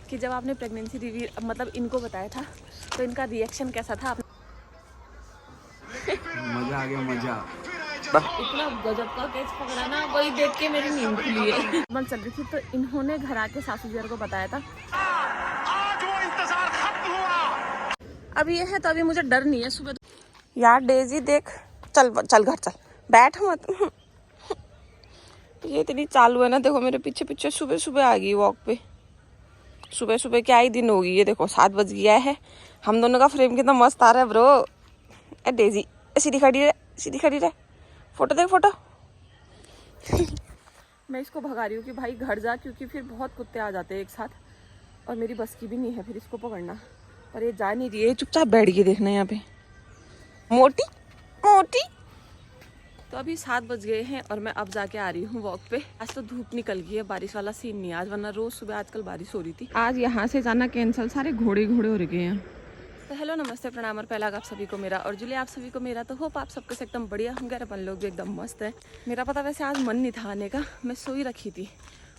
कि जब आपने प्रेगनेंसी रिव्यू मतलब इनको बताया था तो इनका रिएक्शन कैसा था? मजा आ गया, मजा। इतना गजब का कैच पकड़ा ना, वही देख के मेरी नींद खुली है। बंद चल रही थी तो इन्होंने घर आके सासू जी को बताया था। आज वो इंतजार खत्म हुआ। अब ये है तो अभी मुझे डर नहीं है सुबह। यार डेजी देख, चल चल घर चल, बैठ मत। ये इतनी चालू है ना, देखो मेरे पीछे पीछे सुबह सुबह आ गई वॉक पे। सुबह सुबह क्या ही दिन होगी, ये देखो 7 बज गया है। हम दोनों का फ्रेम कितना मस्त आ रहा है ब्रो। ए डेजी सीधी खड़ी रहे, सीधी खड़ी रहे, फोटो देख फोटो। मैं इसको भगा रही हूँ कि भाई घर जा, क्योंकि फिर बहुत कुत्ते आ जाते हैं एक साथ और मेरी बस की भी नहीं है फिर इसको पकड़ना। पर ये जा नहीं रही है, चुपचाप बैठ गई। देखना यहाँ पे मोटी मोटी। तो अभी 7 बज गए हैं और मैं अब जाके आ रही हूँ वॉक पे। आज तो धूप निकल गई है, बारिश वाला सीन नहीं है आज, वरना रोज सुबह आजकल बारिश हो रही थी। आज यहाँ से जाना कैंसिल, सारे घोड़े घोड़े हो रखे हैं। तो हेलो नमस्ते प्रणाम और पहला आप सभी को मेरा और जुली आप सभी को मेरा। तो होप आप सबके से एकदम बढ़िया होंगे, अपन लोग भी एकदम मस्त है। मेरा पता वैसे आज मन नहीं था आने का, मैं सोई रखी थी।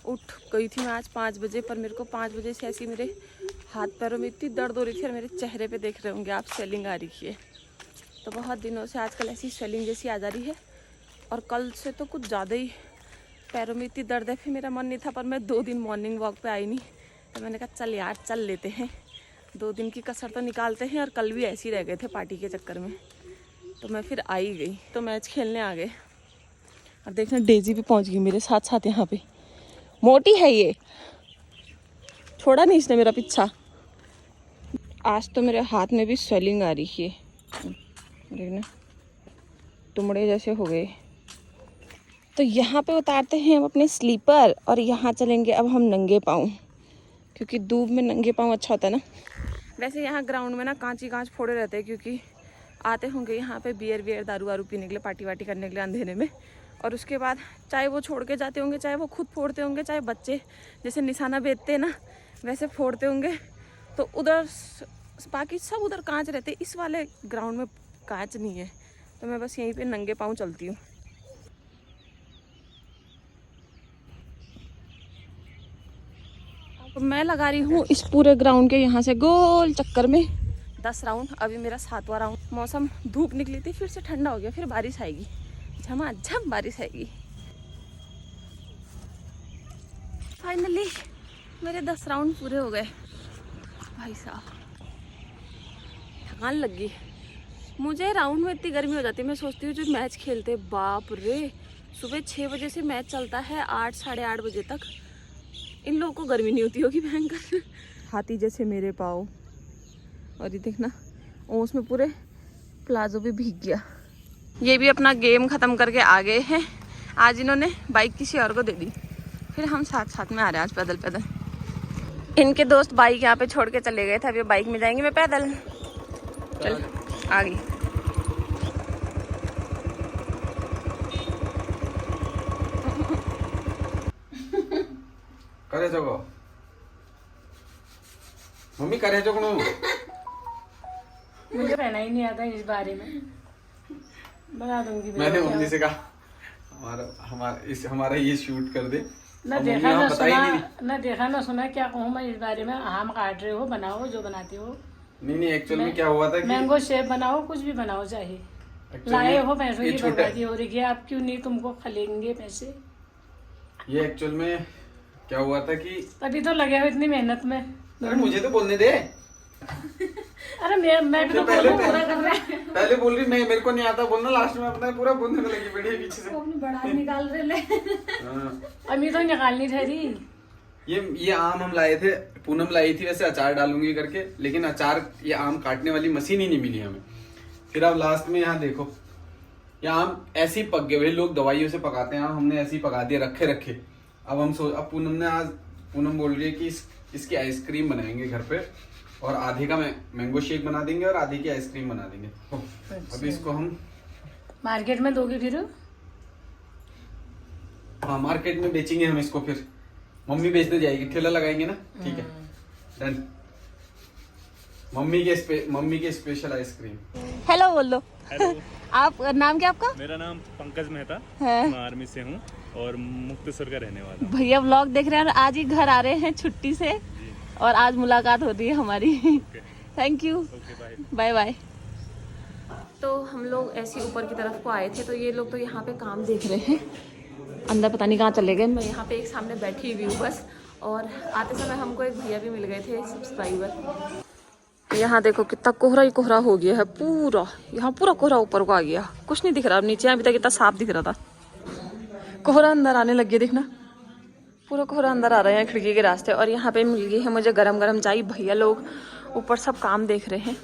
उठ गई थी मैं आज 5 बजे, पर मेरे को 5 बजे से ऐसी मेरे हाथ पैरों में इतनी दर्द हो रही थी और मेरे चेहरे पे देख रहे होंगे आप स्वेलिंग आ रही है। तो बहुत दिनों से आजकल ऐसी स्वेलिंग जैसी आ जा रही है और कल से तो कुछ ज़्यादा ही पैरों में इतनी दर्द है। फिर मेरा मन नहीं था, पर मैं 2 दिन मॉर्निंग वॉक पे आई नहीं, तो मैंने कहा चल यार चल लेते हैं, 2 दिन की कसर तो निकालते हैं। और कल भी ऐसे ही रह गए थे पार्टी के चक्कर में, तो मैं फिर आई गई। तो मैच खेलने आ गए और देखना डेजी भी पहुंच गई मेरे साथ साथ यहाँ पे। मोटी है ये, छोड़ा नहीं इसने मेरा पीछा। आज तो मेरे हाथ में भी स्वेलिंग आ रही है, देखना टुमड़े जैसे हो गए। तो यहाँ पे उतारते हैं हम अपने स्लीपर और यहाँ चलेंगे अब हम नंगे पाँव, क्योंकि धूप में नंगे पाँव अच्छा होता है ना। वैसे यहाँ ग्राउंड में ना कांच ही कांच फोड़े रहते हैं, क्योंकि आते होंगे यहाँ पे बियर दारू वारू पीने के लिए, पार्टी वार्टी करने के लिए अंधेरे में। और उसके बाद चाहे वो छोड़ के जाते होंगे, चाहे वो खुद फोड़ते होंगे, चाहे बच्चे जैसे निशाना बेचते हैं ना वैसे फोड़ते होंगे। तो उधर बाकी सब उधर कांच रहते, इस वाले ग्राउंड में कांच नहीं है। तो मैं बस यहीं पे नंगे पाँव चलती हूँ। तो मैं लगा रही हूँ इस पूरे ग्राउंड के यहाँ से गोल चक्कर में 10 राउंड। अभी मेरा 7वां राउंड। मौसम धूप निकली थी, फिर से ठंडा हो गया, फिर बारिश आएगी, झमाझम बारिश आएगी। फाइनली मेरे 10 राउंड पूरे हो गए। भाई साहब थकान लग गई मुझे। राउंड में इतनी गर्मी हो जाती है, मैं सोचती हूँ जो मैच खेलते, बाप रे, सुबह 6 बजे से मैच चलता है 8 साढ़े 8 बजे तक। इन लोगों को गर्मी नहीं होती होगी भयंकर। हाथी जैसे मेरे पाँव, और ये देखना ओस में पूरे प्लाजो भी भीग गया। ये भी अपना गेम ख़त्म करके आ गए हैं। आज इन्होंने बाइक किसी और को दे दी, फिर हम साथ साथ में आ रहे हैं आज पैदल पैदल। इनके दोस्त बाइक यहाँ पे छोड़ के चले गए थे, अभी बाइक में जाएंगे, मैं पैदल। चल आ गई। करे जगो मम्मी, करे जगो मुझे रहना ही नहीं आता इस बारे में, बना दूंगी। मैंने मम्मी से कहा हमारा ये शूट कर दे। न देखा न सुना, न देखा न सुना, क्या कहूँ मैं इस बारे में। आम काट रहे हो, बनाओ जो बनाते हो। नहीं एक्चुअल में क्या हुआ था कि मैंगो शेप बनाओ, कुछ भी बनाओ चाहे। लाए हो पैसों की बर्बादी हो रही है, आप क्यों नहीं, तुमको खलेंगे पैसे। ये एक्चुअल में क्या हुआ था कि तभी तो लगे हो इतनी मेहनत में। अरे मुझे तो बोलने दे। अरे मैं भी तो पूरा कर रहा है। पहले बोल रही मैं, मेरे को नहीं आता बोलना, लास्ट में अपना पूरा बोलने में लगी बैठी पीछे से। बड़ा निकाल रहे ले। अम्मी तो निकालनी ठहरी। ये आम हम लाए थे, पूनम लाई थी वैसे अचार डालूंगी करके, लेकिन अचार ये आम काटने वाली मशीन ही नहीं मिली हमें। फिर अब लास्ट में यहाँ देखो, ये आम ऐसे ही पक गए। भाई लोग दवाइयों से पकाते हैं, हमने ऐसे ही पका दिया रखे। अब अब पूनम बोल रही है कि इसकी आइसक्रीम बनाएंगे घर पे, और आधे का मैंगो शेक बना देंगे और आधे की आइसक्रीम बना देंगे। तो अभी इसको हम मार्केट में दोगे फिर? हाँ मार्केट में बेचेंगे हम इसको, फिर मम्मी बेचने जाएगी, ठेला लगाएंगे ना। ठीक है डन। मम्मी के स्पेशल आइसक्रीम। हेलो बोल लो। हेलो। आप नाम क्या आपका? मेरा नाम पंकज मेहता है। मैं आर्मी से हूँ और मुक्तेश्वर का रहने वाला हूँ। भैया व्लॉग देख रहे हैं और आज ही घर आ रहे हैं छुट्टी से, और आज मुलाकात होती है हमारी। Thank you, bye bye. तो हम लोग ऐसे ऊपर की तरफ को आए थे, तो ये लोग तो यहाँ पे काम देख रहे हैं, अंदर पता नहीं कहाँ चले गए। मैं यहाँ पे एक सामने बैठी हुई हूँ बस, और आते समय हमको एक भैया भी मिल गए थे, सब्सक्राइबर। यहाँ देखो कितना कोहरा ही कोहरा हो गया है पूरा, यहाँ पूरा कोहरा ऊपर को आ गया, कुछ नहीं दिख रहा अब नीचे। अभी तक इतना साफ दिख रहा था, कोहरा अंदर आने लग गया, देखना पूरा कोहरा अंदर आ रहा है खिड़की के रास्ते। और यहाँ पे मिल गई है मुझे गरम गरम चाय। भैया लोग ऊपर सब काम देख रहे हैं।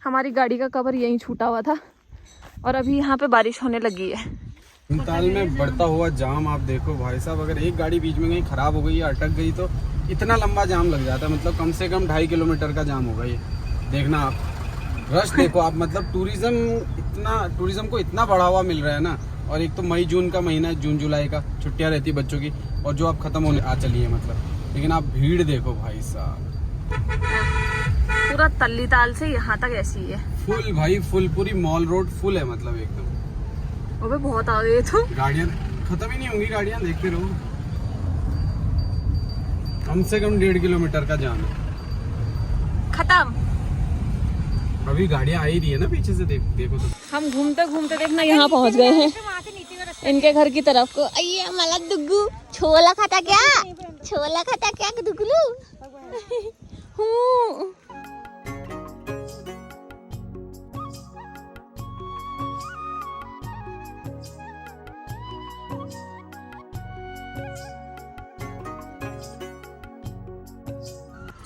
हमारी गाड़ी का कवर यहीं छूटा हुआ था, और अभी यहाँ पे बारिश होने लगी है। नैनीताल में बढ़ता हुआ जाम आप देखो भाई साहब, अगर एक गाड़ी बीच में कहीं खराब हो गई या अटक गई तो इतना लंबा जाम लग जाता है। मतलब कम से कम 2.5 किलोमीटर का जाम होगा ये। देखना आप रश देखो आप, मतलब टूरिज्म को इतना बढ़ावा मिल रहा है ना। और एक तो मई जून का महीना है, जून जुलाई का छुट्टियां रहती है बच्चों की, और जो अब खत्म होने आ चली है मतलब। लेकिन आप भीड़ देखो भाई साहब, पूरा तल्ली ताल से यहाँ तक ऐसी है, फुल भाई फुल, पूरी मॉल रोड फुल है मतलब एकदम। वो भी बहुत आ गए तो गाड़ियाँ खत्म ही नहीं होंगी, गाड़ियाँ देखते रहो। कम से कम 1.5 किलोमीटर का जाम है खत्म। अभी गाड़ियाँ आ ही रही है ना पीछे से, देखो तो। हम घूमते घूमते देखना यहाँ पहुँच गए हैं इनके घर की तरफ को। अये मला दुग्गू छोला खाता क्या, छोला खाता क्या दुगलू। हूँ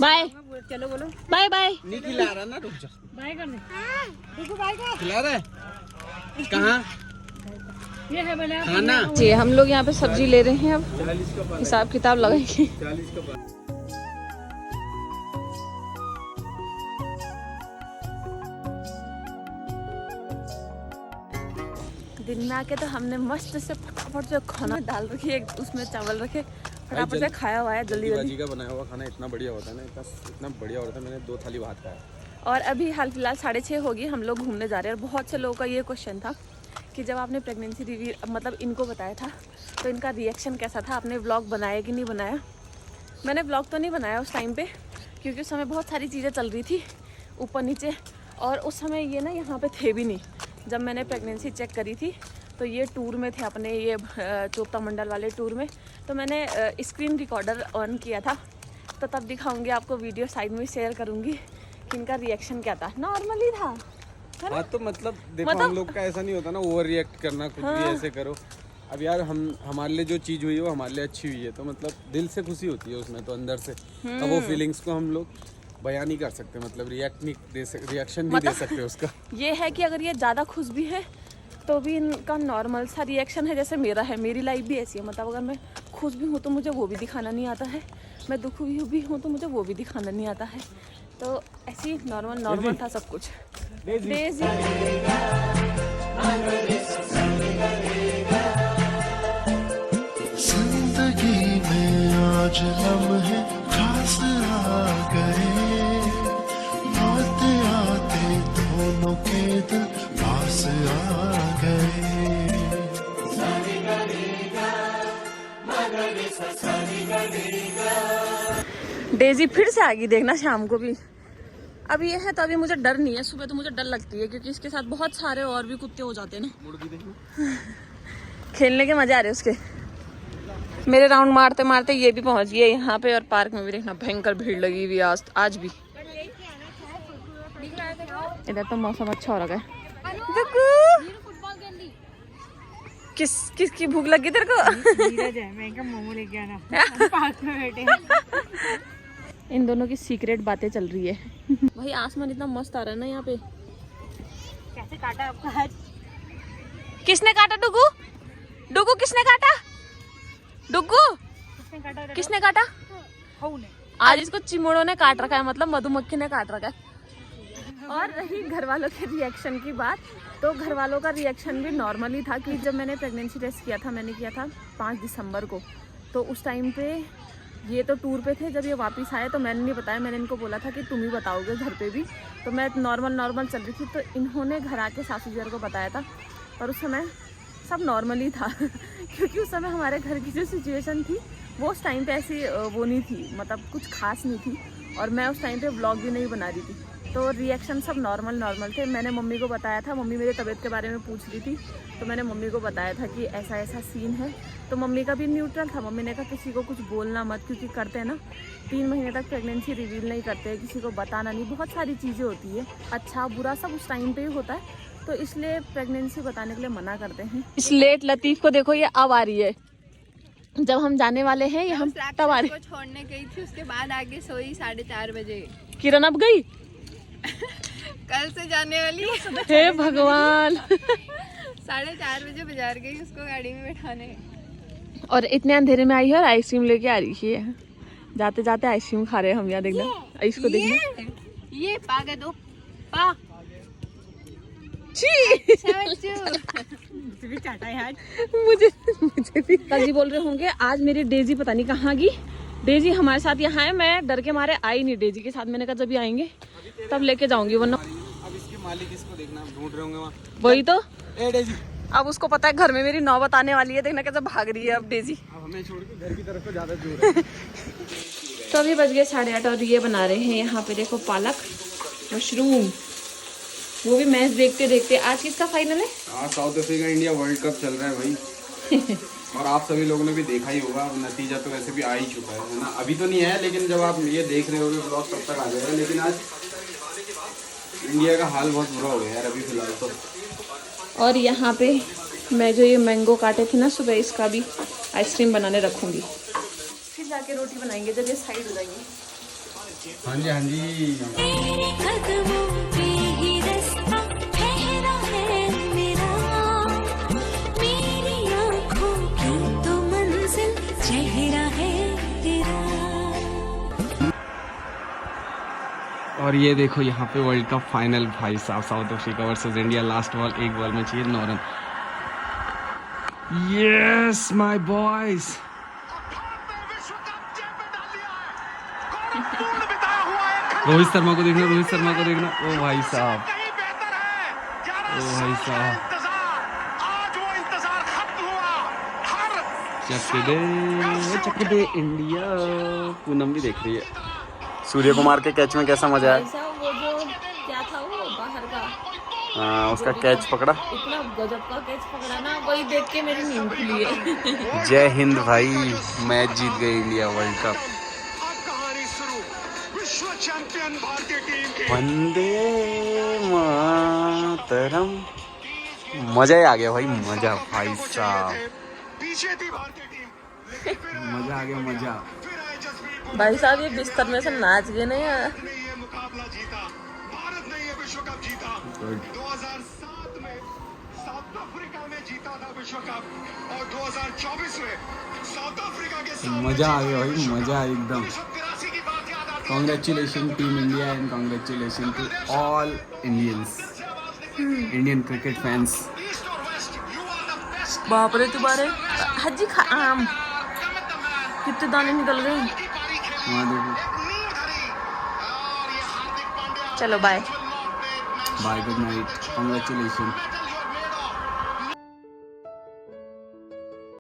बाय, चलो बोलो बाय बाय। नहीं खिला रहा ना, रुक जा। बाय करने खिला रहा है कहाँ ये है बोले खाना? जी हम लोग यहाँ पे सब्जी ले रहे हैं, अब हिसाब किताब लगाएंगे। 40 का। दिन में आके तो हमने मस्त से फटाफट से खाना दाल रखी है, उसमें चावल रखे, फटाफट से खाया हुआ है जल्दी जल्दी। का बनाया हुआ खाना इतना बढ़िया होता है ना, इतना बढ़िया होता है। मैंने 2 थाली भात खाया। और अभी हाल फिलहाल 6:30 होगी, हम लोग घूमने जा रहे हैं। और बहुत से लोगों का ये क्वेश्चन था कि जब आपने प्रेगनेंसी रिव्यू मतलब इनको बताया था तो इनका रिएक्शन कैसा था, आपने व्लॉग बनाया कि नहीं बनाया। मैंने व्लॉग तो नहीं बनाया उस टाइम पे, क्योंकि उस समय बहुत सारी चीज़ें चल रही थी ऊपर नीचे, और उस समय ये ना यहाँ पे थे भी नहीं। जब मैंने प्रेगनेंसी चेक करी थी तो ये टूर में थे, अपने ये चोपता मंडल वाले टूर में। तो मैंने स्क्रीन रिकॉर्डर ऑन किया था, तो तब दिखाऊंगी आपको वीडियो, साइड में शेयर करूँगी कि इनका रिएक्शन क्या था। नॉर्मली था। हाँ तो मतलब देखो हम लोग का ऐसा नहीं होता ना ओवर रिएक्ट करना, कुछ भी ऐसे करो। अब यार हमारे लिए जो चीज़ हुई है वो हमारे लिए अच्छी हुई है, तो मतलब दिल से खुशी होती है उसमें तो अंदर से। अब वो फीलिंग्स को हम लोग बयान नहीं कर सकते, मतलब रिएक्शन नहीं दे सकते उसका। ये है कि अगर ये ज़्यादा खुश भी है तो भी इनका नॉर्मल सा रिएक्शन है, जैसे मेरा है। मेरी लाइफ भी ऐसी है, मतलब अगर मैं खुश भी हूँ तो मुझे वो भी दिखाना नहीं आता है, मैं दुखी भी हूँ तो मुझे वो भी दिखाना नहीं आता है। तो ऐसी नॉर्मल था सब कुछ। डेज़ी जिंदगी में आज लम्हे खास आ गए, आते आते दोनों के दिल पास आ गए। डेज़ी फिर से आ गई, देखना शाम को भी। अब ये है तो अभी मुझे डर नहीं है, सुबह तो मुझे डर लगती है, क्योंकि इसके साथ बहुत सारे और भी कुत्ते हो जाते हैं ना। खेलने के मजे आ रहे हैं उसके। मेरे राउंड मारते मारते ये भी पहुंच गए यहाँ पे, और पार्क में भी देखना भयंकर भीड़ लगी हुई आज भी। इधर तो मौसम अच्छा हो रहा है। किसकी भूख लगी तेरे को? मोमो लेके आना पार्क में बैठे। इन दोनों की सीक्रेट बातें चल रही है। भाई आसमान इतना मस्त आ रहा है ना यहाँ पे। कैसे काटा आपका हाथ? किसने काटा डुगू? डुगू किसने काटा? डुगू किसने काटा? आज इसको चिमोड़ों ने काट रखा है, मतलब मधुमक्खी ने काट रखा है। और रही घर वालों के रिएक्शन की बात, तो घर वालों का रिएक्शन भी नॉर्मल ही था। कि जब मैंने प्रेगनेंसी टेस्ट किया था, मैंने किया था 5 दिसंबर को, तो उस टाइम पे ये तो टूर पे थे। जब ये वापस आए तो मैंने नहीं बताया, मैंने इनको बोला था कि तुम ही बताओगे घर पे भी। तो मैं नॉर्मल चल रही थी, तो इन्होंने घर आके सासू जी को बताया था। और उस समय सब नॉर्मल ही था क्योंकि उस समय हमारे घर की जो सिचुएशन थी वो उस टाइम पे ऐसी वो नहीं थी, मतलब कुछ खास नहीं थी। और मैं उस टाइम पे व्लॉग भी नहीं बना रही थी, तो रिएक्शन सब नॉर्मल थे। मैंने मम्मी को बताया था, मम्मी मेरी तबीयत के बारे में पूछ रही थी, तो मैंने मम्मी को बताया था कि ऐसा ऐसा सीन है। तो मम्मी का भी न्यूट्रल था, मम्मी ने कहा किसी को कुछ बोलना मत, क्योंकि करते हैं ना 3 महीने तक प्रेगनेंसी रिवील नहीं करते, किसी को बताना नहीं, बहुत सारी चीज़ें होती है, अच्छा बुरा सब उस टाइम पे ही होता है, तो इसलिए प्रेगनेंसी बताने के लिए मना करते हैं। इस लेट लतीफ़ को देखो, ये अब आ रही है, जब हम जाने वाले हैं ये हम तब आ रही को छोड़ने गई थी, उसके बाद आगे सोई 4:30 बजे। किरण अब गई कल से जाने वाली हे भगवान 4:30 बजे बाजार गई उसको गाड़ी में बैठाने। और इतने अंधेरे में आई है और आइसक्रीम लेके आ रही है। जाते जाते आइसक्रीम खा रहे हैं हम, यहाँ देखना, इसको देखना, ये पागे दो पा मुझे भी कल जी बोल रहे होंगे आज मेरी डेजी पता नहीं कहाँ गई। डेजी हमारे साथ यहाँ है, मैं डर के मारे आई नहीं डेजी के साथ, मैंने कहा जब भी आएंगे तब लेके जाऊंगी, वरना अब इसके मालिक इसको देखना ढूंढ रहे होंगे वहाँ। वही तो ए डेजी, अब उसको पता है घर में मेरी नौबत आने वाली है, देखना कैसे भाग रही है अब डेजी। अब हमें छोड़ के घर की तरफ को ज्यादा दूर है। तो अभी बज गए 8:30 और ये बना रहे हैं यहाँ पे देखो पालक मशरूम, वो भी मैच देखते देखते। आज किसका फाइनल है? आज south Africa India world cup चल रहा है भाई। और आप सभी लोगों ने भी देखा ही होगा, नतीजा तो वैसे भी आ ही चुका है ना, अभी तो नहीं है, लेकिन जब आप ये देख रहे होगे ब्लॉग तब तक आ जाएगा। लेकिन आज इंडिया का हाल बहुत बुरा हो गया यार अभी फिलहाल तो। और यहाँ पे मैं जो ये मैंगो काटे थे ना सुबह, इसका भी आइसक्रीम बनाने रखूँगी, फिर जाके रोटी बनाएंगे जब ये साइड हो जाएंगे। हाँ जी हाँ जी, कदमों पे ही रास्ता ठहरा है मेरा, मेरी आँखों की तो मंजिल चेहरा है तेरा। और ये देखो यहाँ पे वर्ल्ड कप फाइनल भाई साहब, south Africa versus India, last ball, एक बॉल में चाहिए 9 run. Yes my boys, Rohit Sharma को देखना, रोहित शर्मा को देखना, ओ भाई साहब, ओ भाई साहब, चक दे इंडिया। पूनम भी देख रही है सूर्य कुमार के कैच में, कैसा मजा है। वो जो क्या था वो बाहर का, हाँ उसका कैच पकड़ा, इतना गजब का कैच पकड़ा ना, वही देख के मेरी नींद खुली है। जय हिंद भाई, मैच जीत गई India world cup. Vande Mataram, मजा ही आ गया भाई, मजा भाई साहब, मजा आ गया मजा। भाई साहब ये बिस्तर में से नाच गए ना यार। मुकाबला जीता, भारत ने ये विश्व कप जीता। 2007 में साउथ अफ्रीका में जीता था विश्व कप, और 2024 में साउथ अफ्रीका के साथ मजा आ गया भाई, मजा एकदम। 1983 की बात याद आती है। Congratulation team India and congratulation to all Indians, Indian cricket fans. East और west, you are the best. बाप रे तुम्हारे हजी खा आम कितने दाने निकल गए। वहाँ देखो, चलो bye bye, good night, congratulation.